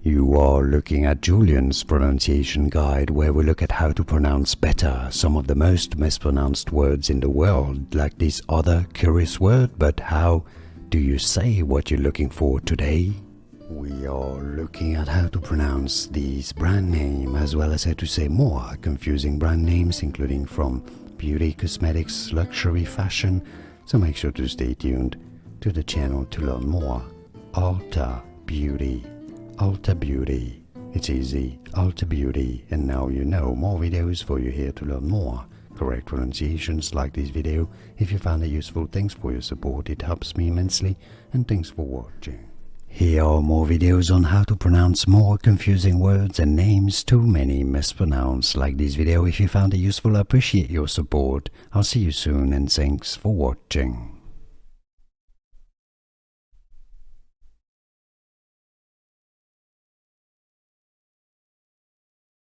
You are looking at Julian's pronunciation guide, where we look at how to pronounce better some of the most mispronounced words in the world, like this other curious word. But how do you say what you're looking for today? We are looking at how to pronounce these brand names, as well as how to say more confusing brand names, including from beauty, cosmetics, luxury, fashion. So make sure to stay tuned to the channel to learn more. Ulta Beauty. Ulta Beauty. It's easy. Ulta Beauty. And now you know more videos for you here to learn more correct pronunciations like this video. If you found it useful, thanks for your support. It helps me immensely, and thanks for watching. Here are more videos on how to pronounce more confusing words and names too many mispronounced. Like this video if you found it useful. I appreciate your support. I'll see you soon, and thanks for watching.